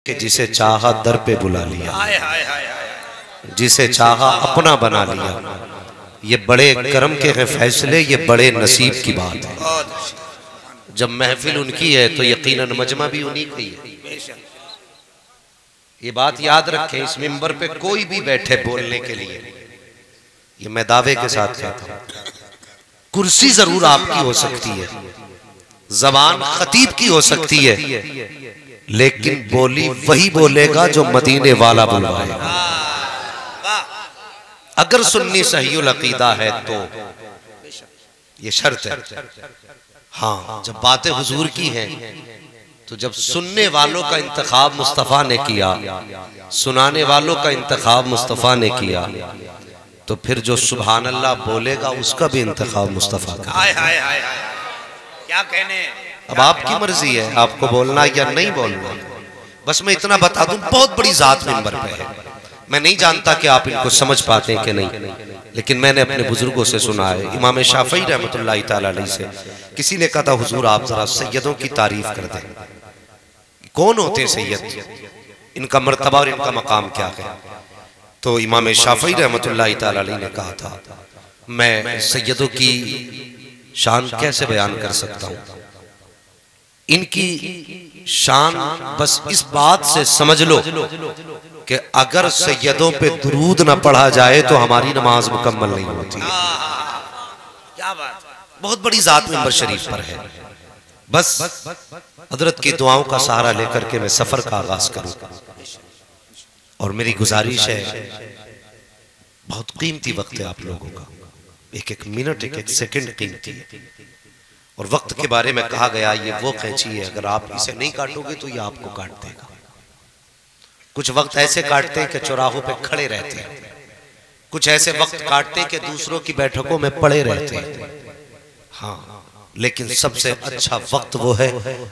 कि जिसे चाहा दर पे बुला लिया, जिसे चाहा अपना बना लिया। ये बड़े करम के हैं फैसले, ये बड़े नसीब की बात है। जब महफिल उनकी है तो यकीनन मजमा भी उन्हीं की है। ये बात याद रखें, इस मिंबर पे कोई भी बैठे बोलने के लिए, ये मैं दावे के साथ कहता हूं, कुर्सी जरूर आपकी हो सकती है, जबान खतीब की हो सकती है, लेकिन बोली वही बोलेगा जो मदीने वाला बुलवाएगा। अगर सुन्नी सहीउल अकीदा है तो ये शर्त है। हाँ, जब बातें हुजूर की हैं तो जब सुनने वालों का इंतखाब मुस्तफ़ा ने किया, सुनाने वालों का इंतखाब मुस्तफ़ा ने किया, तो फिर जो सुभान अल्लाह बोलेगा उसका भी इंतखाब मुस्तफ़ा का। क्या कहने, अब आपकी मर्जी है आपको बोलना या नहीं बोलना। बस मैं इतना बता दूं, बहुत बड़ी जात मिंबर पे है। मैं नहीं जानता कि आप इनको समझ पाते हैं कि नहीं, लेकिन मैंने अपने बुजुर्गों से सुना है। इमाम शाफई रहमतुल्लाह तआला अलैह से किसी ने कहा था, हुजूर आप जरा सैयदों की तारीफ कर दें। कौन होते हैं सैयद, इनका मर्तबा और इनका मकाम क्या है? तो इमाम शाफई रहमतुल्लाह तआला अलैह ने कहा था, मैं सैयदों की शान कैसे बयान कर सकता हूँ। इनकी शान बस इस बात से समझ लो कि अगर सैयदों पे दुरूद ना पढ़ा जाए तो हमारी नमाज मुकम्मल नहीं होती। क्या बात, बहुत बड़ी जात मिंबर शरीफ पर है। बस हजरत की दुआओं का सहारा लेकर के मैं सफर का आगाज करूं। और मेरी गुजारिश है, बहुत कीमती वक्त है आप लोगों का, एक एक मिनट एक एक सेकंड कीमती है। और वक्त के बारे में कहा गया, ये वो कैंची है, अगर आप इसे नहीं काटोगे तो ये आपको काट देगा। कुछ वक्त ऐसे काटते हैं कि चौराहों पे खड़े रहते हैं, कुछ ऐसे वक्त काटते हैं कि दूसरों की बैठकों में पड़े रहते हैं। हाँ, लेकिन सबसे अच्छा वक्त वो है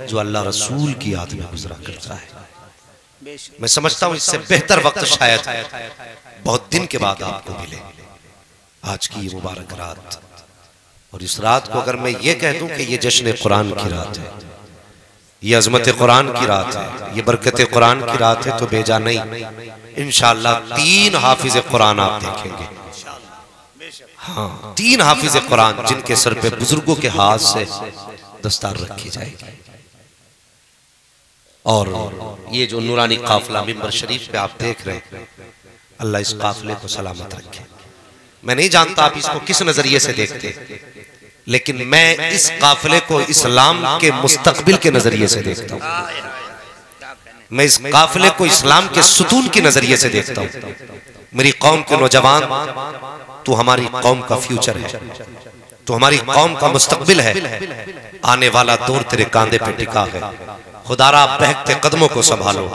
जो अल्लाह रसूल की याद में गुजरा करता है। मैं समझता हूं इससे बेहतर वक्त शायद बहुत दिन के बाद आपको मिले। आज की ये मुबारक रात, और इस रात को अगर मैं ये कह दूं कि ये जश्न कुरान की रात है, ये अजमत कुरान की रात है, ये बरकत कुरान की रात है, तो बेजा नहीं। इंशाअल्लाह 3 हाफिज कुरान आप देखेंगे। हाँ, 3 हाफिज कुरान जिनके सर पे बुजुर्गों के हाथ से दस्तार रखी जाएगी। और ये जो नूरानी काफिला मिंबर शरीफ पे आप देख रहे हैं, अल्लाह इस काफिले को सलामत रखे। मैं नहीं जानता आप इसको किस नजरिए से देखते, लेकिन मैं इस काफिले को इस्लाम के मुस्तकबिल के नजरिए से देखता हूँ। मैं इस काफिले को इस्लाम के सुतून के नजरिए से देखता हूँ। मेरी कौम के नौजवान, तू हमारी कौम का फ्यूचर है, तू हमारी कौम का मुस्तकबिल है। आने वाला दौर तेरे कांधे पे टिका है। खुदारा बहकते कदमों को संभालो,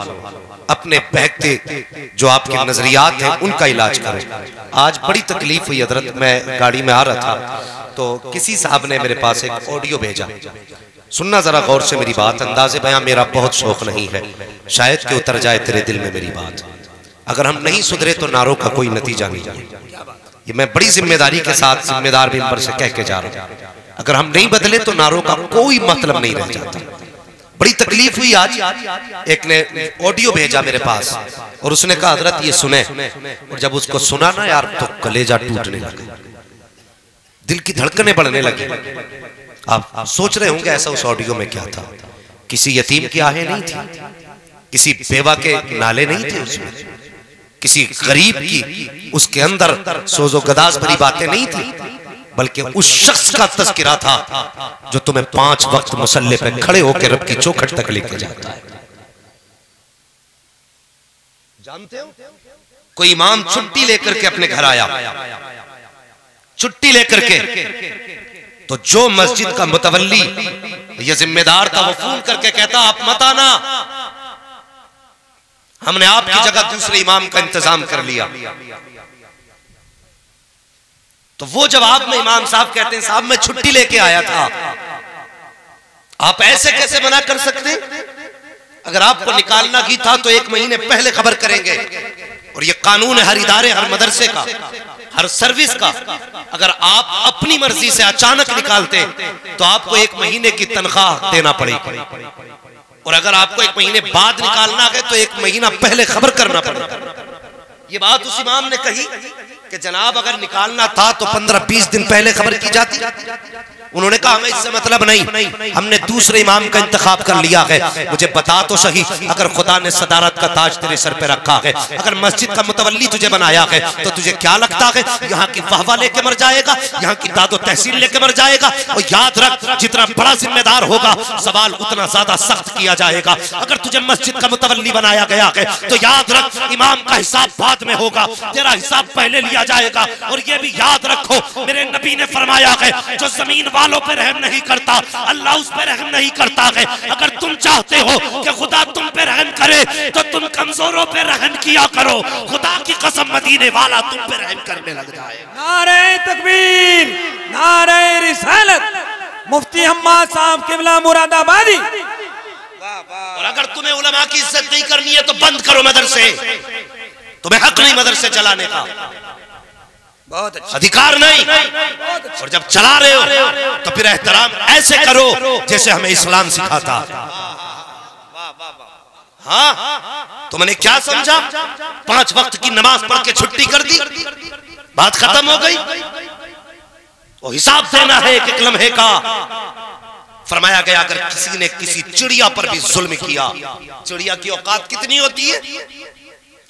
अपने बहकते जो आपके नजरियात हैं उनका इलाज करो। आज बड़ी तकलीफ हुई हजरत, मैं गाड़ी में आ रहा था तो किसी साहब ने मेरे पास एक ऑडियो भेजा। सुनना जरा गौर से मेरी बात, अंदाज़े बयां मेरा बहुत शौक नहीं है, शायद कि उतर जाए तेरे दिल में मेरी बात। अगर हम नहीं सुधरे तो नारों का कोई नतीजा नहीं है। ये मैं बड़ी जिम्मेदारी के साथ जिम्मेदार मिंबर से कह के जा रहा हूं, अगर हम नहीं बदले तो नारों का कोई मतलब नहीं रह जाता। बड़ी तकलीफ हुई आज, एक ने ऑडियो भेजा मेरे पास और उसने कहा हजरत ये सुने, और जब उसको सुना ना यार तो कलेजा टूटने लगा, दिल की धड़कनें बढ़ने लगी। आप सोच रहे होंगे ऐसा उस ऑडियो में क्या था। किसी यतीम की आहें नहीं थी, किसी बेवा के नाले नहीं थे उसमें, किसी गरीब की उसके अंदर सोजो गदाज भरी बातें नहीं थी, बल्कि उस शख्स का तज़किरा था जो तुम्हें 5 वक्त मुसल्ले पे खड़े होकर रब की चौखट तक लेके जाता है। जानते हो, कोई इमाम छुट्टी लेकर के अपने घर आया, छुट्टी लेकर के, तो जो मस्जिद का मुतवल्ली ये जिम्मेदार था वो फोन करके कहता आप मत आना, हमने आपकी जगह दूसरे इमाम का इंतजाम कर लिया। तो वो जवाब में इमाम साहब कहते हैं साहब मैं छुट्टी लेके आया था, आप ऐसे कैसे मना कर सकते? अगर आपको निकालना ही था तो 1 महीने पहले खबर करेंगे। और ये कानून है हर इदारे, हर मदरसे का, हर सर्विस का। अगर आप अपनी मर्जी से अचानक निकालते तो आपको 1 महीने की तनख्वाह देना पड़ेगी। और अगर आपको 1 महीने बाद निकालना है तो 1 महीना पहले खबर करना पड़ेगा। ये बात उस इमाम ने कही कि जनाब अगर निकालना था तो 15-20 दिन पहले खबर की जाती। उन्होंने कहा हमें इससे मतलब नहीं, हमने दूसरे इमाम का इंतखाब कर लिया है। मुझे बता तो सही, अगर खुदा ने सदारत का ताज तेरे सर पे रखा है, अगर मस्जिद का मुतवल्ली तुझे बनाया है, तो तुझे क्या लगता है यहाँ की वाहवा लेके मर जाएगा, यहाँ की दादो तहसील लेके मर जाएगा? और याद रख, जितना बड़ा जिम्मेदार होगा सवाल उतना ज्यादा सख्त किया जाएगा। अगर तुझे मस्जिद का मुतवल्ली बनाया गया है तो याद रख, इमाम का हिसाब बाद में होगा, तेरा हिसाब पहले लिया जाएगा। और ये भी याद रखो, मेरे नबी ने फरमाया है, जो जमीन वालों पे रहम नहीं करता अल्लाह उस पे रहम नहीं करता है। अगर तुम चाहते हो कि खुदा तुम पे रहम करे तो तुम कमजोरों पे रहम किया करो। खुदा की कसम मदीने वाला तुम पे रहम करने लग जाएगा। नारे तकबीर, नारे रिसालत, मुफ्ती हम्माद साहब किबला मुरादाबादी। और अगर तुम्हें उलमा की इज्जत नहीं करनी है तो बंद करो मदरसे, तुम्हें हक नहीं मदरसे चलाने का, बहुत अच्छा, अधिकार नहीं। और जब चला रहे हो तो फिर एहतराम ऐसे करो जैसे हमें इस्लाम सिखाता। हाँ, तुमने क्या समझा? 5 वक्त की नमाज पढ़ के छुट्टी कर दी, बात खत्म हो गई। वो हिसाब देना है एक लम्हे का। फरमाया गया अगर किसी ने किसी चिड़िया पर भी जुल्म किया, चिड़िया की औकात कितनी होती है?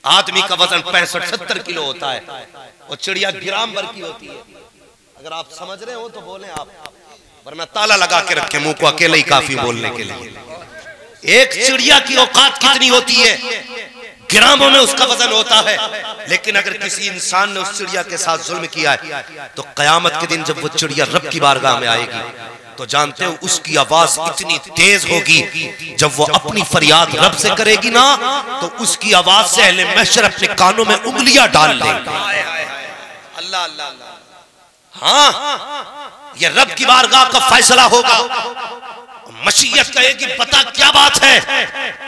आदमी का वजन 65-70 किलो होता है, और चिड़िया ग्राम भर की होती है। अगर आप समझ रहे हो तो बोले आप, वरना ताला लगा के रखे मुंह को, अकेले ही काफी बोलने के लिए। एक चिड़िया की औकात कितनी होती है? ग्रामों में उसका वजन होता है। लेकिन अगर किसी इंसान ने उस चिड़िया के साथ जुल्म किया है तो कयामत के दिन जब वो चिड़िया रब की बारगाह में आएगी तो जानते हो उसकी आवाज इतनी तेज होगी, जब वो अपनी फरियाद रब से करेगी ना तो उसकी आवाज से अहले महशर अपने कानों में उंगलियां डाल देंगे। अल्लाह अल्लाह अल्लाह। हाँ, ये रब की बारगाह का फैसला होगा। मशीयत कहेगी पता क्या बात है,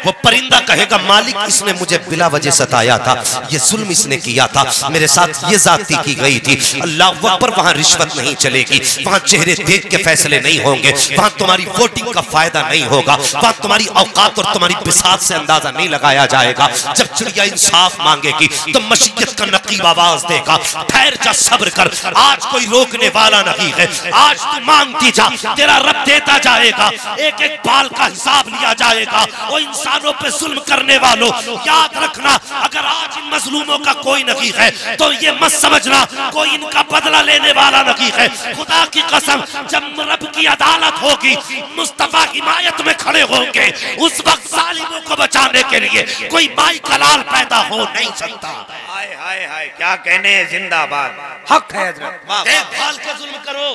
वो परिंदा कहेगा मालिक इसने मुझे बिला वजह सताया था, ये जुल्म इसने किया था, मेरे साथ ये जाती की गई थी। अल्लाह अकबर, वहां रिश्वत नहीं चलेगी, वहां चेहरे देख के फैसले नहीं होंगे, वहां तुम्हारी वोटिंग का फायदा नहीं होगा, वहां तुम्हारी औकात और तुम्हारी बिसात से अंदाजा नहीं लगाया जाएगा। जब चिड़िया इंसाफ मांगेगी तो मशीयत का नकीब आवाज देगा, ठहर जा, सब्र कर, आज कोई रोकने वाला नहीं है, आज तू मांगती जा, तेरा रब देता जाएगा। एक एक बाल का हिसाब लिया जाएगा। और इंसानों पे जुल्म करने वालों, याद रखना, अगर आज इन मजलूमों का कोई नहीं है तो ये मत समझना कोई इनका बदला लेने वाला नहीं है। खुदा की कसम, जब रब की अदालत होगी, मुस्तफा हिमायत में खड़े होंगे, उस वक्त जालिमों को बचाने के लिए कोई माई कलाल पैदा हो नहीं सकता। हाय हाय हाय, क्या कहने, जिंदाबाद, हक है हजरत। देखभाल के जुल्म करो,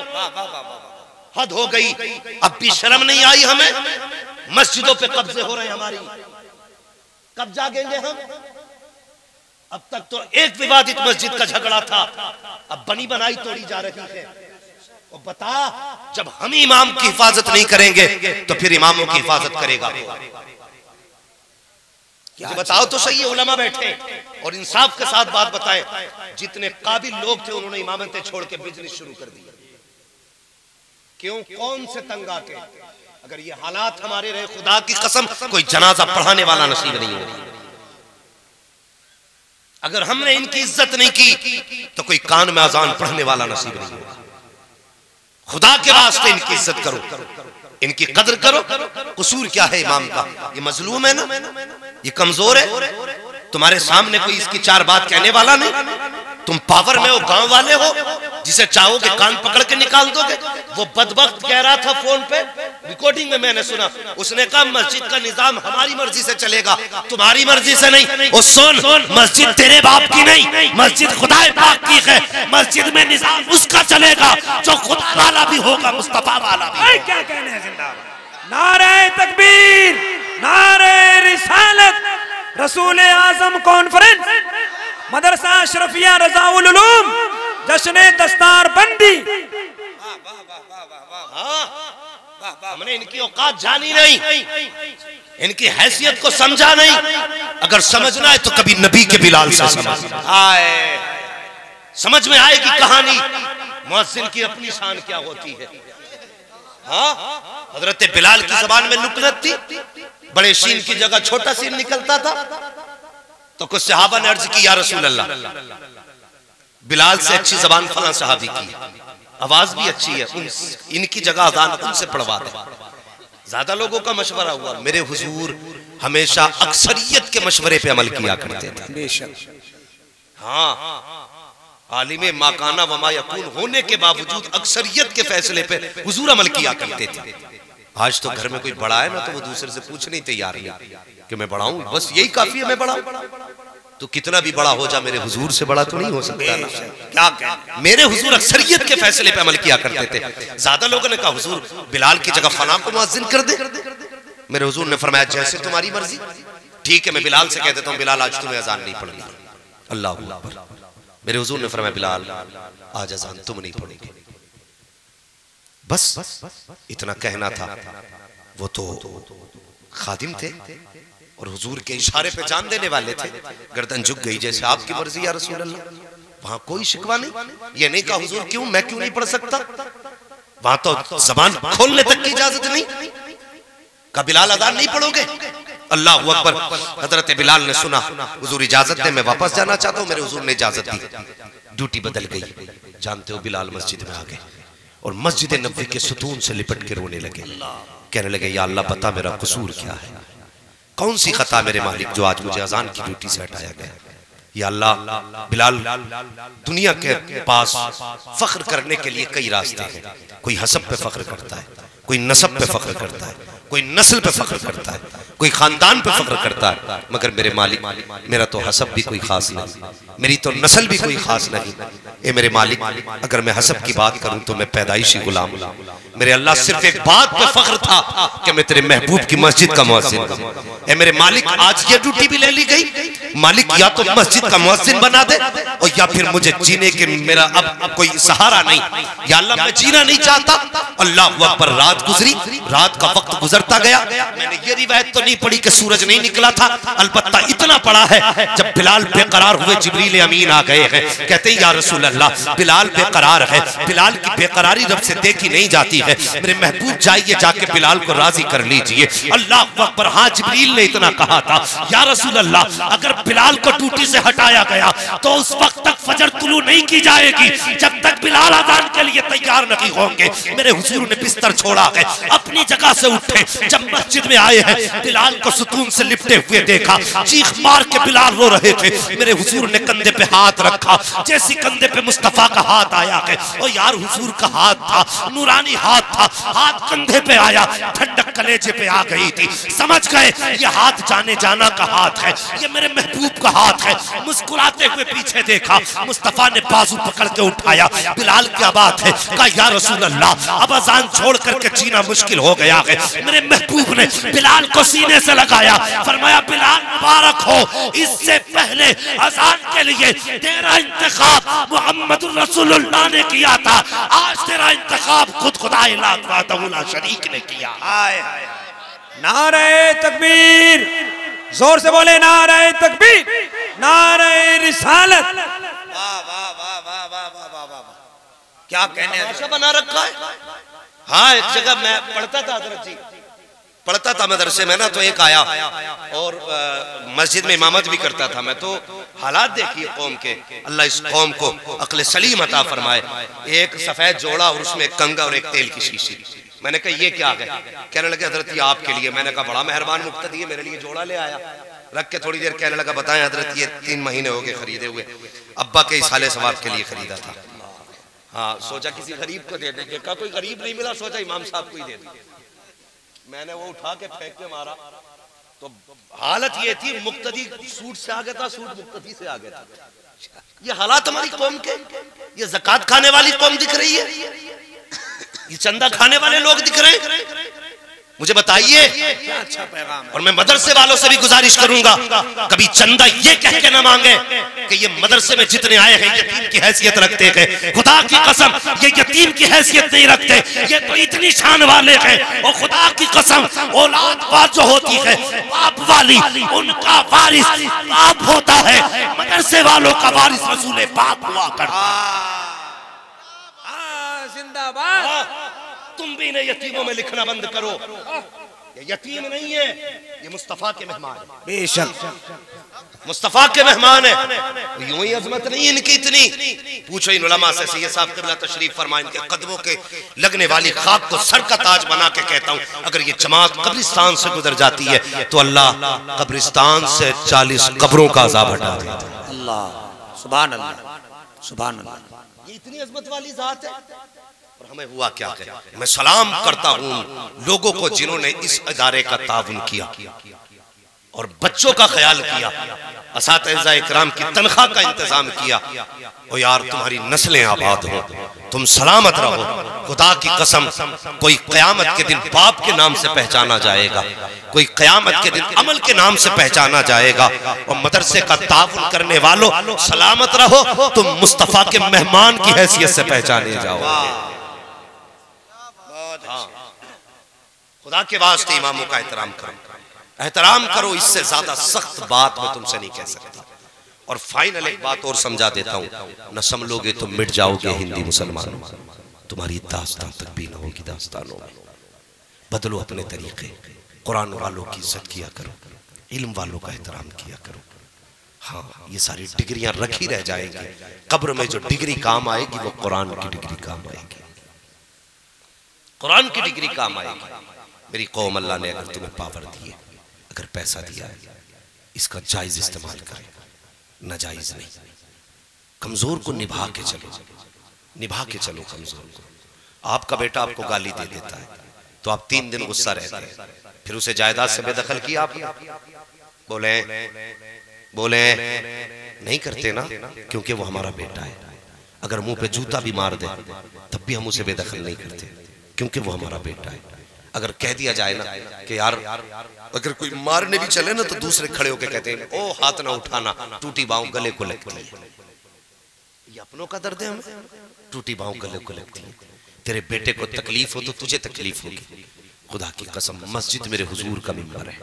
हद हो गई। अब भी शर्म नहीं आई हमें? मस्जिदों पे कब्जे हो रहे हैं हमारी, कब जागेंगे हम? अब तक तो एक विवादित मस्जिद का झगड़ा था, अब बनी बनाई तोड़ी जा रही है। और बता, जब हम इमाम की हिफाजत नहीं करेंगे तो फिर इमामों की हिफाजत करेगा? बताओ तो सही है। उलमा बैठे और इंसाफ के साथ बात बताएं, जितने काबिल लोग थे उन्होंने इमामतें छोड़ के बिजनेस शुरू कर दिया। क्यों? कौन से तंग आके? अगर ये हालात हमारे रहे, खुदा की कसम कोई जनाजा पढ़ाने वाला नसीब नहीं होगा। अगर हमने इनकी इज्जत नहीं की तो कोई कान में अजान पढ़ने वाला नसीब नहीं होगा। खुदा के वास्ते इनकी इज्जत करो, इनकी कदर करो। कसूर क्या है इमाम का? ये मजलूम है ना, ये कमजोर है, तुम्हारे सामने कोई इसकी 4 बात कहने वाला नहीं। तुम पावर में हो, गांव वाले हो, जिसे चाहोगे कान पकड़ के निकाल दोगे। वो बदबख्त कह रहा था फोन पे, रिकॉर्डिंग में मैंने सुना, उसने कहा मस्जिद का निजाम हमारी मर्जी से चलेगा, तुम्हारी मर्जी से नहीं। और सुन, मस्जिद तेरे बाप की नहीं, मस्जिद खुदा पाक की है। मस्जिद में निजाम उसका चलेगा जो खुदा वाला भी होगा, मुस्तफा वाला भी। क्या कहने हैं, जिंदाबाद। नारे तकबीर, नारे रिसालत, रसूल आजम कॉन्फ्रेंस, मदरसा अशरफिया रज़ाउल उलूम, जश्न दस्तार बंदी। हमने इनकी औकात जानी नहीं, इनकी हैसियत को समझा नहीं। अगर समझना है तो कभी नबी के बिलाल से समझ में आएगी कहानी, मुअज्जिन की अपनी शान क्या होती है। हाँ, हजरत बिलाल की जबान में लुकनत थी, बड़े शीन की जगह छोटा सीन निकलता था। तो कुछ सहाबा ने अर्ज की, या रसूल अल्लाह, बिलाल से अच्छी जबान फला सहाबी की, आवाज भी अच्छी है, इनकी जगह अजान उनसे पढ़वा दे। ज्यादा लोगों का मशवरा हुआ। मेरे हुजूर हमेशा अक्सरियत के मशवरे पे अमल किया करते थे। हाँ, आलिमे माकाना वमा यकून होने के बावजूद अक्सरियत के फैसले पे हुजूर अमल किया करते थे। आज तो घर में कोई बड़ा है ना तो वो दूसरे से पूछने ही तैयार नहीं कि मैं बड़ा हूं, बस यही काफी है मैं बड़ा हूं। तो कितना भी बड़ा हो जा, मेरे हुजूर से बड़ा तो नहीं हो सकता ना। क्या कह, मेरे हुजूर अक्सरियत के फैसले पे अमल किया करते थे। ज्यादा लोगों ने कहा हुजूर बिलाल की जगह फलां को मुअज्जिन कर दे। मेरे हुजूर ने फरमाया जैसे तुम्हारी मर्जी। ठीक है, मैं बिलाल से कह देता हूं, बिलाल आज तुम्हें अजान नहीं पढ़नी। अल्लाह अकबर। मेरे हुजूर ने फरमाया बिलाल आज अजान तुम नहीं पढ़ोगे। बस इतना कहना था। वो तो खादिम थे और हुजूर के इशारे पे जान देने वाले थे। गर्दन झुक गई, जैसे आपकी मर्जी या रसूल अल्लाह। वहां कोई शिकवा नहीं। ये नहीं कहा हुजूर क्यों, मैं क्यों नहीं पढ़ सकता। वहां तो जबान खोलने तक की इजाजत नहीं। का बिलाल अजान नहीं पढ़ोगे। अल्लाह अकबर। हजरत बिलाल ने सुना, हुजूर इजाजत दे, मैं वापस जाना चाहता हूं। मेरे हुजूर ने इजाजत दी। ड्यूटी बदल गई। जानते हो बिलाल मस्जिद में आ गए और मस्जिद नबवी के सुतून से लिपट के रोने लगे। कहने लगे या अल्लाह बता मेरा कसूर क्या है, कौन सी खता मेरे मालिक जो आज मुझे अजान की ड्यूटी से हटाया गया। या अल्लाह, बिलाल दुनिया के पास फख्र करने के लिए कई रास्ते हैं। कोई हसब पे फख्र करता है, कोई नसब पे फख्र करता है, कोई नस्ल पे फख्र करता है, कोई खानदान पे फख्र करता है। मगर मेरे मालिक, मेरा तो हसब भी कोई खास नहीं, मेरी तो नस्ल भी कोई खास नहीं। ए मेरे मालिक, अगर मैं हसब की बात करूं तो मैं पैदाइशी गुलाम। मेरे अल्लाह सिर्फ एक बात पे फख्र था कि मैं तेरे महबूब की मस्जिद का मुअज्जिन हूं। ए मेरे मालिक, आज ये ड्यूटी भी ले ली गई। मालिक या तो मस्जिद का मुअज्जिन बना दे और या फिर मुझे जीने के मेरा अब कोई सहारा नहीं। या अल्लाह मैं जीना नहीं चाहता। अल्लाह अकबर। रात गुजरी, रात का वक्त गुजरता गया। मैंने ये रिवायत तो नहीं पढ़ी कि सूरज नहीं निकला था, अलबत्ता इतना पढ़ा है जब बिलाल बेकरार हुए जिब्रील अमीन आ गए हैं। कहते हैं या रसूल अल्लाह बिलाल बेकरार है, बिलाल की बेकरारी रब से देखी नहीं जाती है। मेरे महबूब जाइए जाके बिलाल को राजी कर लीजिए। अल्लाह अकबर। हाँ, जिब्रील ने इतना कहा था या रसूल अल्लाह अगर बिलाल को ड्यूटी से हटाया गया तो उस वक्त तक फजर तुलू नहीं की जाएगी जब तक बिलाल अजान के लिए तैयार नहीं होंगे। मेरे हुजूर ने बिस्तर छोड़ा है, अपनी जगह से उठे, जब मस्जिद में आए हैं बिलाल को सुतून से लिपटे हुए देखा। चीख मार के बिलाल रो रहे थे। मेरे हुजूर ने कंधे पे हाथ रखा। जैसी कंधे पे मुस्तफा का हाथ आया है, ओ यार हुजूर का हाथ था, नूरानी हाथ था। हाथ कंधे पे आया, ठंडक कलेजे पे आ गई थी। समझ गए ये हाथ जाने जाना का हाथ है, ये मेरे महबूब का हाथ है। मुस्कुराते हुए पीछे देखा, मुस्तफा ने बाजू पकड़ के उठाया। बिलाल क्या बात है, कहा या रसूल अल्लाह अब अजान छोड़ करके जीना मुश्किल हो गया है। मेरे महबूब ने बिलाल को सीने से लगाया, फरमाया बिलाल मुबारक हो, इससे पहले अजान के लिए तेरा इंतखाब मोहम्मद रसूलुल्लाह ने किया था, आज तेरा इंतखाब खुद खुदाए ला शरीक ने किया। नारे तकबीर, जोर से बोले नारे तकबीर, नारे रिसालत। वाह वाह वाह वाह वाह वाह वाह, क्या कहने ऐसा बना रखा है। हाँ, एक जगह मैं पढ़ता था, हजरत जी पढ़ता था मदरसे में ना, तो एक आया और मस्जिद में इमामत भी करता था मैं। तो हालात देखिए कौम के, अल्लाह इस कौम को अक्ल सलीम अता फरमाए। एक सफेद जोड़ा और उसमें एक कंगा और एक तेल की शीशी। मैंने कहा ये क्या है, कहने लगे हजरत ये आपके लिए। मैंने कहा बड़ा मेहरबान मुक्तदी है, मेरे लिए जोड़ा ले आया। रख के थोड़ी देर कहने लगा बताएं हजरत ये 3 महीने हो गए खरीदे हुए, अब्बा के इसाले सवाब के लिए खरीदा था। हाँ, सोचा किसी गरीब को दे देंगे, कहा कोई गरीब नहीं मिला, सोचा इमाम साहब को ही दे दें। मैंने वो उठा के फेंक के मारा तो हालत ये थी, मुक्तदी सूट से आ गया था, सूट मुक्तदी से आ गया था। ये हालात हमारी कौम के। ये ज़कात खाने वाली कौम दिख रही है, ये चंदा खाने वाले लोग दिख रहे हैं। मुझे बताइए, अच्छा पैगाम है। और मैं मदरसे वालों से भी गुजारिश करूंगा कभी चंदा ये कह के ना मांगे कि ये मदरसे में जितने आए हैं यतीम की हैसियत रखते हैं। खुदा की कसम ये यतीम की हैसियत नहीं रखते, ये तो इतनी शान वाले हैं। और खुदा की कसम औलाद बात जो होती है बाप वाली, उनका वारिस बाप होता है। मदरसे वालों का वारिस रसूल पाक हुआ करता। जिंदाबाद। तुम भी इन्हें यतीमों में लिखना बंद करो। ये यतीम नहीं है, ये मुस्तफा के मेहमान है। बेशक मुस्तफा के मेहमान है। यूं ही अजमत नहीं इनकी इतनी। पूछो इन उलमा से, सैयद साहब क़िबला तशरीफ फरमाए, इनके कदमों के लगने वाली खाक को सर का ताज बना के कहता हूं, अगर ये जमात कब्रिस्तान से गुजर जाती है तो अल्लाह कब्रिस्तान से 40 कब्रों का अज़ाब हटा देता है। अल्लाह सुभान अल्लाह सुभान अल्लाह। ये इतनी अजमत वाली जात है। और हमें हुआ क्या है? मैं सलाम करता हूं लोगों को जिन्होंने इस इदारे का ताउन किया और बच्चों का ख्याल किया, असातिज़ा इकराम की तनख्वाह का इंतजाम किया। ओ यार, तुम्हारी नस्लें आबाद हो, तुम सलामत रहो। खुदा की कसम, कोई क़यामत के दिन बाप के नाम से पहचाना जाएगा, कोई क़यामत के दिन अमल के नाम से पहचाना जाएगा। और मदरसे का ताउन करने वालों, सलामत रहो, तुम मुस्तफ़ा के मेहमान की हैसियत से पहचाने जाओ। खुदा के वास्ते इमामों का एहतराम करो, एहतराम करो। इससे ज्यादा सख्त बात मैं तुमसे नहीं कह सकता। और फाइनल एक बात और समझा देता हूं, न समझोगे तो मिट जाओगे हिंदी मुसलमानों, तुम्हारी दास्तान तक भी न होगी दास्तानों में। बदलो अपने तरीके, कुरान वालों की इज्जत किया करो, इल्म वालों का एहतराम किया करो। हाँ, ये सारी डिग्रियां रखी रह जाएंगी, कब्र में जो डिग्री काम आएगी वो कुरान की डिग्री काम आएगी, कुरान की डिग्री काम आएगी। मेरी कौम, अल्लाह ने अगर तुम्हें पावर दी है, अगर पैसा दिया है, इसका जायज इस्तेमाल करें, नाजायज नहीं। कमजोर को निभा के चलो, निभा के चलो कमजोर को। आपका बेटा आपको गाली दे देता है तो आप 3 दिन गुस्सा रहते हैं, फिर उसे जायदाद से बेदखल किया आपने। बोले बोले नहीं करते ना, क्योंकि वो हमारा बेटा है। अगर मुंह पे जूता भी मार दे तब भी हम उसे बेदखल नहीं करते, क्योंकि वो हमारा बेटा है। अगर कह दिया जाए ना कि यार, अगर कोई मारने भी चले ना तो दूसरे खड़े होकर कहते हैं ओ हाथ ना उठाना, टूटी बाहों गले को लगती है। ये अपनों का दर्द है, हमें टूटी बाहों गले को लगती है। तेरे बेटे को तकलीफ हो तो तुझे तकलीफ होगी। खुदा की कसम, मस्जिद मेरे हुजूर का मिंबर है,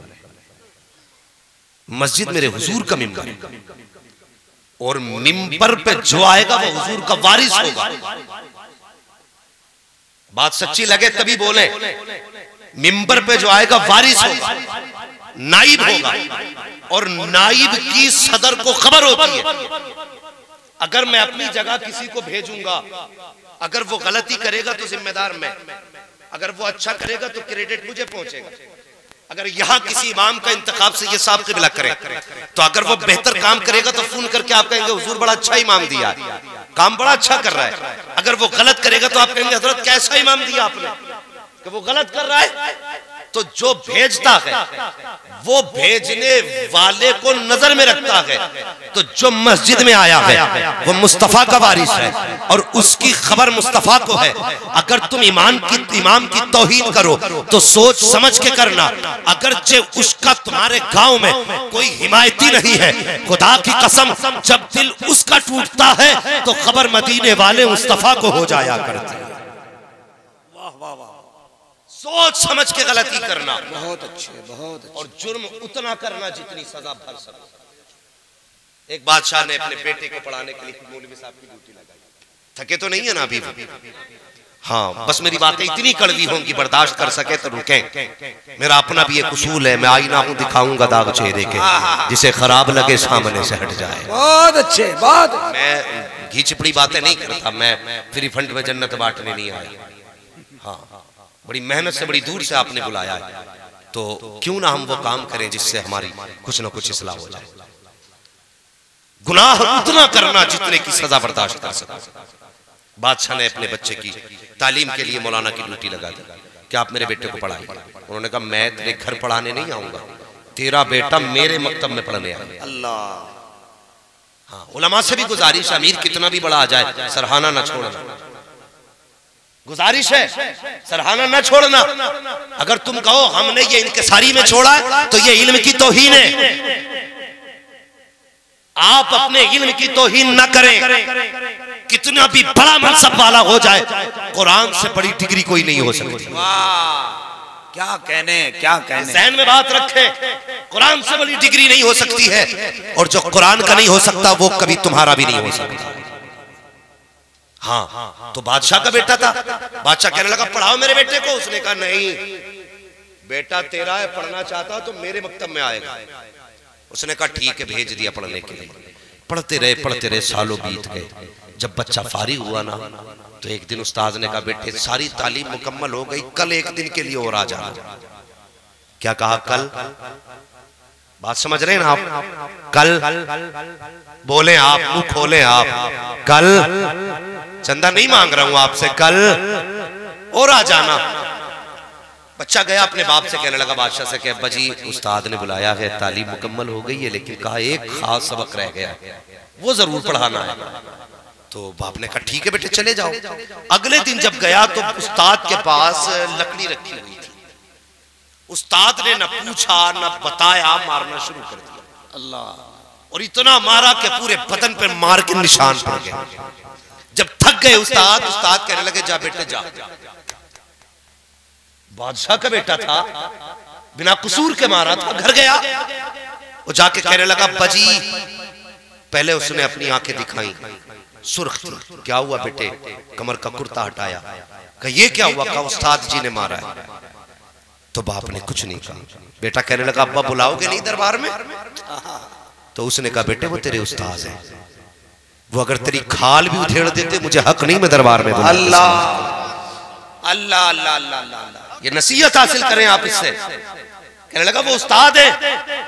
मस्जिद मेरे हुजूर का मिंबर है, और मिंबर पे जो आएगा वो हुजूर का वारिस होगा। बात सच्ची लगे तभी बोले। मिंबर पे जो आएगा वारिस होगा, नाइब होगा, और नाइब की सदर को खबर होती है। अगर मैं अपनी जगह किसी को भेजूंगा, अगर वो गलती करेगा तो जिम्मेदार मैं, अगर वो अच्छा करेगा तो क्रेडिट मुझे पहुंचेगा। अगर यहाँ किसी इमाम का इंतखाब से ये साहब क़िबला करे तो अगर वो बेहतर काम करेगा तो फोन करके आप कहेंगे हुजूर बड़ा अच्छा इमाम दिया, काम बड़ा अच्छा कर रहा है। अगर वो गलत करेगा तो आप कहेंगे हजरत कैसा इमाम दिया आपने, कि वो गलत कर रहा है। तो जो भेजता है वो भेजने वाले को नजर में रखता है। तो जो मस्जिद में आया है वो मुस्तफा का वारिस है और उसकी खबर मुस्तफा को है। अगर तुम इमाम की तौहीन करो तो सोच समझ के करना, अगरचे उसका तुम्हारे गांव में कोई हिमायती नहीं है। खुदा की कसम, जब दिल उसका टूटता है तो खबर मदीने वाले मुस्तफा को हो जाया करती है। वाह वाह वाह, सोच समझ के गलती करना, बहुत अच्छे, बहुत अच्छे। और जुर्म उतना करना जितनी सजा भर सके। एक बादशाह ने अपने बेटे को पढ़ाने के लिए मौलवी साहब की ड्यूटी लगाई। थके तो नहीं है ना अभी? हाँ, बस मेरी बातें इतनी कड़वी होंगी, बर्दाश्त कर सके तो रुकें। मेरा अपना भी एक उसूल है, मैं आईना हूं, दिखाऊंगा दाग चेहरे के, जिसे खराब लगे सामने से हट जाए। बहुत अच्छे, बहुत। मैं घी चिपड़ी बातें नहीं करता, मैं फ्री फंड में जन्नत बांटने नहीं आया। हाँ, बड़ी मेहनत से, बड़ी दूर से आपने बुलाया है, तो क्यों ना हम वो काम करें जिससे हमारी कुछ ना कुछ इस्लाह हो जाए। गुनाह उतना करना जितने की सजा बर्दाश्त कर सके। बादशाह ने अपने बच्चे की तालीम के लिए मौलाना की ड्यूटी लगा दी कि आप मेरे बेटे को पढ़ाइए। उन्होंने कहा मैं तेरे घर पढ़ाने नहीं आऊंगा, तेरा बेटा मेरे मकतब में पढ़ने आएगा। अल्लाह। हाँ, उलमा से भी गुजारिश, अमीर कितना भी बड़ा आ जाए सरहाना ना छोड़ना, गुजारिश है, सरहाना ना छोड़ना। अगर तुम कहो हमने ये इनकिसारी में छोड़ा है तो ये इल्म की तौहीन है। आप अपने इल्म की तौहीन ना करें। कितना भी बड़ा मनसब वाला हो जाए, कुरान से बड़ी डिग्री कोई नहीं हो सकती। क्या कहने, क्या कहने। ज़हन में बात रखे, कुरान से बड़ी डिग्री नहीं हो सकती है, और जो कुरान का नहीं हो सकता वो कभी तुम्हारा भी नहीं हो सकता। हाँ, तो बादशाह का बेटा था, बादशाह कहने लगा पढ़ाओ मेरे बेटे को। उसने कहा नहीं, बेटा तेरा है, पढ़ना चाहता तो मेरे मकतब में आएगा। उसने कहा ठीक है, भेज दिया पढ़ने के लिए। पढ़ते रहे, सालों बीत गए। जब बच्चा फारिग हुआ ना, तो एक दिन उस्ताद ने कहा बेटे सारी तालीम मुकम्मल हो गई, कल एक दिन के लिए और आ जाना। क्या कहा? कल। बात समझ रहे हैं ना आप? कल बोले आप, मुंह खोले आप। कल चंदा नहीं मांग रहा हूं आपसे, कल और आ जाना। बच्चा गया अपने बाप से, कहने लगा बादशाह से कि अब्बा जी उस्ताद ने बुलाया है, तालीम मुकम्मल हो गई है, लेकिन कहा एक खास सबक रह गया, वो जरूर पढ़ाना है। तो बाप ने कहा ठीक है बेटे चले जाओ। अगले दिन जब गया तो उस्ताद के पास लकड़ी रखी हुई थी। उस्ताद ने न पूछा न बताया, मारना शुरू कर दिया। अल्लाह। और इतना मारा कि पूरे बदन पर मार के निशान पड़ गए। जब थक गए उस्ताद कहने लगे जा बेटे जा। बादशाह का बेटा था, बिना कसूर के मारा था, घर गया। वो जाके कहने लगा बजी। पहले उसने अपनी आंखें दिखाई, सुर्ख थी। क्या हुआ बेटे? कमर का कुर्ता हटाया। कहा ये क्या हुआ? कहा उस्ताद जी ने मारा है। तो बाप ने कुछ नहीं कहा। बेटा कहने लगा अब्बा बुलाओगे नहीं दरबार में? तो उसने कहा बेटे वो तेरे उस्ताद हैं, वो अगर तेरी खाल भी उधेड़ देते मुझे हक नहीं मैं दरबार में। अल्लाह अल्लाह अल्लाह अल्लाह, ये नसीहत हासिल करें आप इससे। कहने लगा वो उस्ताद है,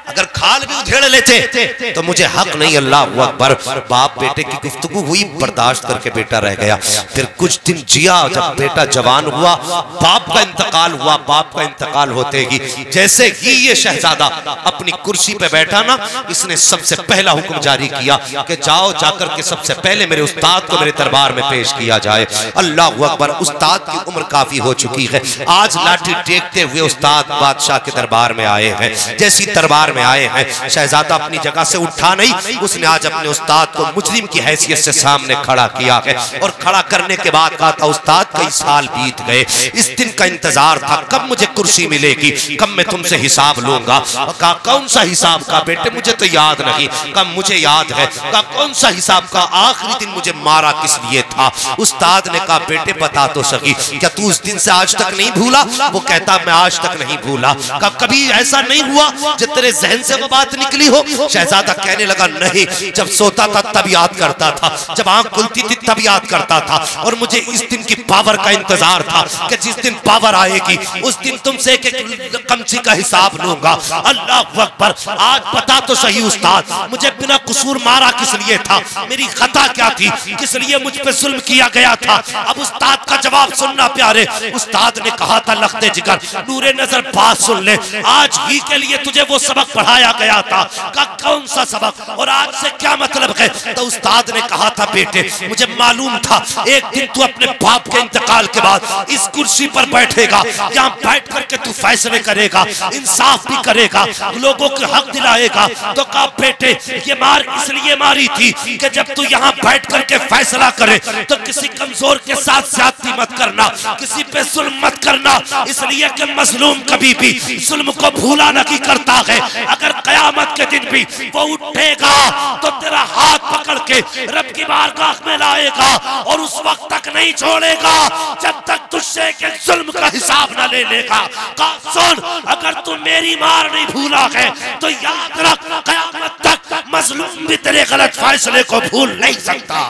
अगर खाल भी उधेड़ लेते तो मुझे हक नहीं। अल्लाह अकबर। बाप बेटे की गुफ्तगू हुई, बर्दाश्त करके बेटा रह गया। फिर कुछ दिन जिया। जब बेटा जवान हुआ, बाप का इंतकाल हुआ। बाप का इंतकाल होते ही जैसे ही ये शहजादा अपनी कुर्सी पे बैठा ना, इसने सबसे पहला हुक्म जारी किया कि जाओ जाकर के सबसे पहले मेरे उस्ताद को मेरे दरबार में पेश किया जाए। अल्लाह अकबर। उस्ताद की उम्र काफी हो चुकी है। आज लाठी टेकते हुए उस्ताद बादशाह के दरबार में आए हैं। जैसी दरबार में आए हैं, शहजादा अपनी जगह से उठा नहीं, उसने आज अपने उस्ताद को मुजरिम की हैसियत से सामने खड़ा किया है। और खड़ा करने के बाद कहा था उस्ताद कई साल बीत गए, इस दिन का इंतजार था कब मुझे कुर्सी मिलेगी, कब मैं तुमसे हिसाब लूंगा। कहा कौन सा हिसाब? का बेटे मुझे तो याद नहीं। कहा मुझे याद है। कहा कौन सा हिसाब? का आखिरी दिन मुझे मारा किस लिए था? उस्ताद ने कहा बेटे बता तो सही, क्या तू उस दिन से आज तक नहीं भूला? वो कहता मैं आज तक नहीं भूला। कहा कभी ऐसा नहीं हुआ जब तेरे जहन से वो बात निकली हो? शहजादा कहने लगा नहीं, जब सोता था तब याद करता था, जब आंख खुलती थी तब याद करता था। और मुझे इस दिन की पावर का इंतजार था कि जिस दिन पावर आएगी उस दिन तुमसे एक कमची का हिसाब लूंगा। अल्लाह अकबर। आज बता तो सही उस्ताद, मुझे बिना कसूर मारा किस लिए था? मेरी खता क्या थी? किस लिए मुझ पे जुल्म किया गया था? अब उस्ताद का जवाब सुनना प्यारे। उस्ताद ने कहा था लख्ते जिगर नूरे नजर बात सुन ले, आज ही के लिए तुझे वो सबक पढ़ाया गया था। का कौन सा सबक और आज से क्या मतलब है? तो उस्ताद ने कहा था बेटे मुझे मालूम था एक दिन तू अपने बाप के इंतकाल के बाद इस कुर्सी पर बैठेगा, यहाँ बैठ करके तू फैसले करेगा, इंसाफ भी करेगा, लोगों को हक दिलाएगा। तो कहा बेटे ये मार इसलिए मारी थी कि जब तू यहाँ बैठ करके फैसला करे तो किसी कमजोर के साथ ज्यादती मत करना, किसी पे जुल्म मत करना, इसलिए कि मजलूम कभी भी जुल्म को भूला नहीं करता है। अगर कयामत के दिन भी वो उठेगा तो तेरा हाथ पकड़ के रब की बारगाह में लाएगा और उस वक्त तक नहीं छोड़ेगा जब तक तुझसे के जुल्म का हिसाब न ले लेगा। कहा सुन, अगर तू मेरी मार नहीं भूला है तो याद रख कयामत तक मजलूम भी तेरे गलत फैसले को भूल नहीं सकता।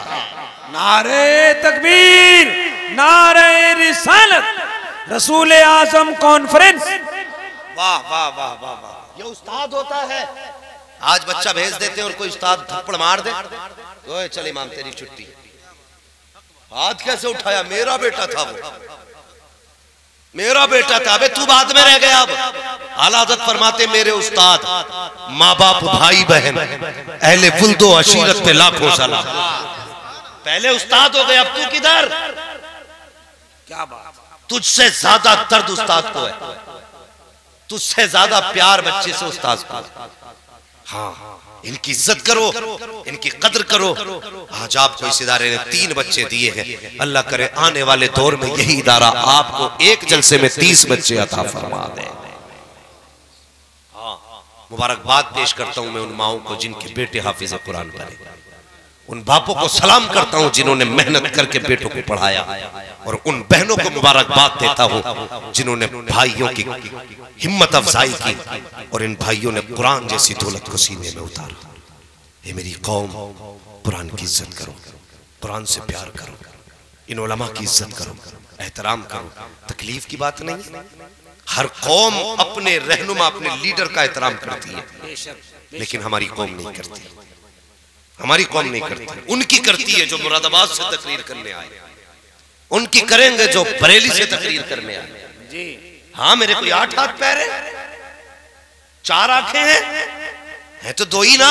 नारे तकबीर, नारे रिसालत, रसूल आजम कॉन्फ्रेंस। वाह वाह वाह वाह वाह, ये उस्ताद होता है। आज बच्चा भेज देते और कोई उस्ताद थप्पड़ मार दे, ओए चल इमाम तेरी छुट्टी। हाथ कैसे उठाया? मेरा बेटा था वो, मेरा बेटा था। अबे तू बाद में रह गया। अब आला हज़रत फरमाते मेरे उस्ताद, माँ बाप, भाई बहन, अहले फुल्दो अशीरत पे लाखों सलाम। पहले उस्ताद हो गए, अब तू किधर? क्या बात, तुझसे ज्यादा दर्द उस्ताद को है, तुझसे ज्यादा प्यार बच्चे से उस्ताद को। हाँ, इनकी इज्जत करो, इनकी कद्र करो। आज आपको इस इदारे ने 3 बच्चे दिए हैं। अल्लाह करे आने वाले दौर में यही इदारा आपको एक जलसे में 30 बच्चे अता फरमा दे। मुबारकबाद पेश करता हूं मैं उन माओं को जिनके बेटे हाफिज कुरान बने, उन बापों को सलाम करता हूं जिन्होंने मेहनत करके बेटों को पढ़ाया, और उन बहनों को मुबारकबाद देता हूं जिन्होंने भाइयों की हिम्मत अफजाई की, और इन भाइयों ने कुरान जैसी दौलत को सीने में उतारा। ये मेरी कौम, कुरान की इज्जत करो, कुरान से प्यार करो, इन उलमा की इज्जत करो, एहतराम करो। तकलीफ की बात नहीं, हर कौम अपने रहनुमा, अपने लीडर का एहतराम करती है, लेकिन हमारी कौम नहीं करती, हमारी कौम नहीं करती। उनकी करती है जो मुरादाबाद से तकरीर करने आए, उनकी करेंगे जो बरेली से तकरीर करने आए। हाँ, मेरे कोई 8 हाथ पैर है, 4 आंखें हैं तो 2 ही ना।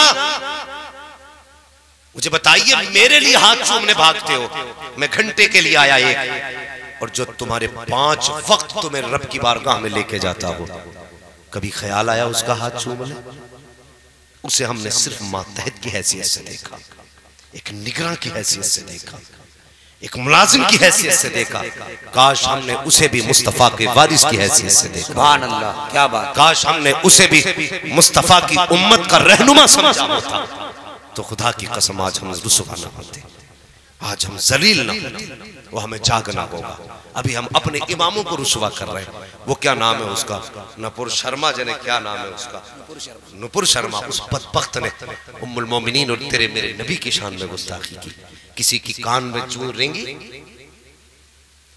मुझे बताइए, मेरे लिए हाथ चूमने भागते हो, मैं घंटे के लिए आया एक, और जो तुम्हारे 5 वक्त तुम्हें रब की बारगाह में लेके जाता हो, कभी ख्याल आया उसका हाथ चूम ले? उसे हमने सिर्फ मातहत की हैसियत से देखा, एक निगरान की हैसियत से देखा, एक मुलाजिम की हैसियत से देखा। काश हमने उसे भी मुस्तफा के वारिस की हैसियत से देखा। सुभान अल्लाह, क्या बात। काश हमने उसे भी मुस्तफा की उम्मत का रहनुमा समझा होता, तो खुदा की कसम आज हम रुसवा ना होते, आज हम जलील ना होते, वो हमें जागना होगा। अभी हम अपने इमामों को रुसवा कर रहे हैं। वो क्या नाम है उसका, नुपुर शर्मा जने, क्या नाम है उसका, नुपुर शर्मा। उस बदबख्त ने उम्मुल मोमिनीन और तेरे मेरे नबी की शान में गुस्ताखी की। किसी की कान में चूर रेंगी,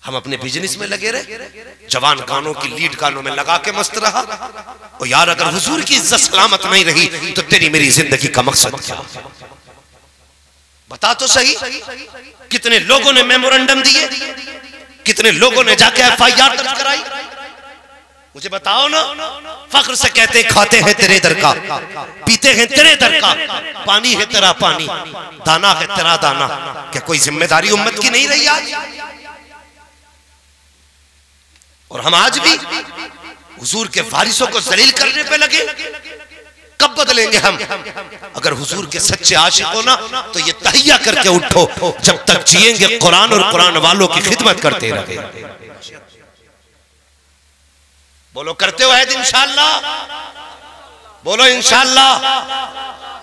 हम अपने बिजनेस में लगे रहे, जवान कानों की लीड कानों में लगा के मस्त रहा। और यार, अगर हुजूर की इज्जत सलामत नहीं रही तो तेरी मेरी जिंदगी का मकसद क्या? बता तो सही। कितने लोगों ने मेमोरेंडम दिए, कितने लोगों ने जाके FIR दर्ज कराई, मुझे बताओ ना। फख्र से कहते खाते हैं तेरे दर का, पीते हैं तेरे दर का, पानी है तेरा पानी, दाना है तेरा दाना। क्या कोई जिम्मेदारी उम्मत की नहीं रही आज? और हम आज भी हुजूर के वारिसों को जलील करने पे लगे। कब बदलेंगे हम? अगर हुजूर के सच्चे आशिक हो ना, तो ये तहिया करके उठो, जब तक जिएंगे कुरान और कुरान वालों की खिदमत करते रहे। बोलो, करते हो ऐद इंशाअल्लाह? बोलो इंशाअल्लाह।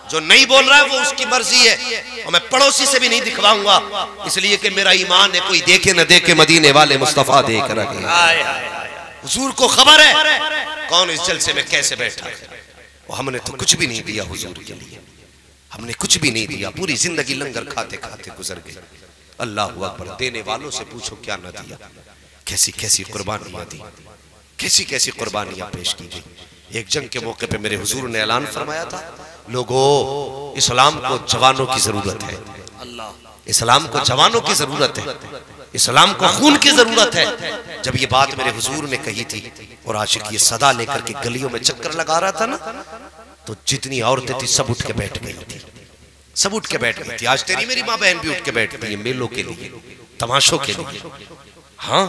जो नहीं बोल रहा है वो उसकी मर्जी है, और मैं पड़ोसी से भी नहीं दिखवाऊंगा, इसलिए कि मेरा ईमान है, कोई देखे न देखे, मदीने वाले मुस्तफा देख रहे हैं। हुजूर को खबर है कौन इस जलसे में कैसे बैठा है। हमने तो कुछ भी नहीं दिया हुजूर के लिए, हमने कुछ भी नहीं दिया, पूरी जिंदगी लंगर खाते खाते गुजर गई। अल्लाह अकबर। देने वालों से पूछो क्या न दिया, कैसी कैसी कुर्बानियां दी, कैसी कैसी कुर्बानियां पेश की गई। एक जंग के मौके पे मेरे हुजूर ने ऐलान फरमाया था, लोगों, इस्लाम को जवानों की जरूरत है, इस्लाम को जवानों की जरूरत है, इस्लाम को खून की जरूरत है। जब ये बात मेरे हुजूर ने कही थी और आशिक ये सदा लेकर के गलियों में चक्कर लगा रहा था ना, तो जितनी औरतें थी सब उठ के बैठ गई थी, सब उठ के बैठ गई थी। आज तेरी मेरी माँ बहन भी उठ के बैठती है, मेलों के लिए, तमाशों के लिए, हाँ,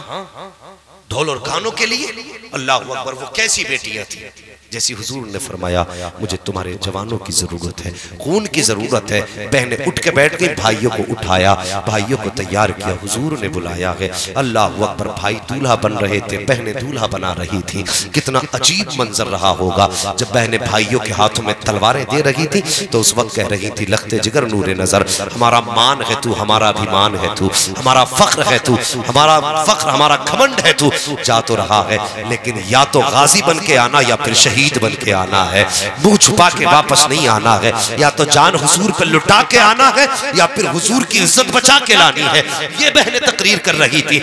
ढोल और गानों के लिए। अल्लाह अकबर। वो कैसी बेटियां थी, जैसी हुजूर ने फरमाया, मुझे तुम्हारे जवानों की जरूरत है, खून की जरूरत है। बहनें उठ के बैठ गई, भाइयों को उठाया, भाइयों को तैयार किया, हुजूर ने बुलाया है। अल्लाह अकबर। भाई दूल्हा बन रहे थे, बहनें दूल्हा बना रही थी। कितना अजीब मंजर रहा होगा जब बहनें भाइयों के हाथों में तलवारें दे रही थी, तो उस वक्त कह रही थी, लखते जिगर नूरे नजर, हमारा मान है तू, हमारा अभिमान है तू, हमारा फख्र है तू, हमारा फख्र, हमारा घमंड है तू। जा तो रहा है, लेकिन या तो गाजी बन के आना या फिर शहीद बन के आना है, मुंह छुपा के वापस नहीं आना है। या तो जान हुजूर पे लुटा के आना है, या फिर हुजूर की इज्जत बचा के लानी है। ये बहनें तकरीर कर रही थी।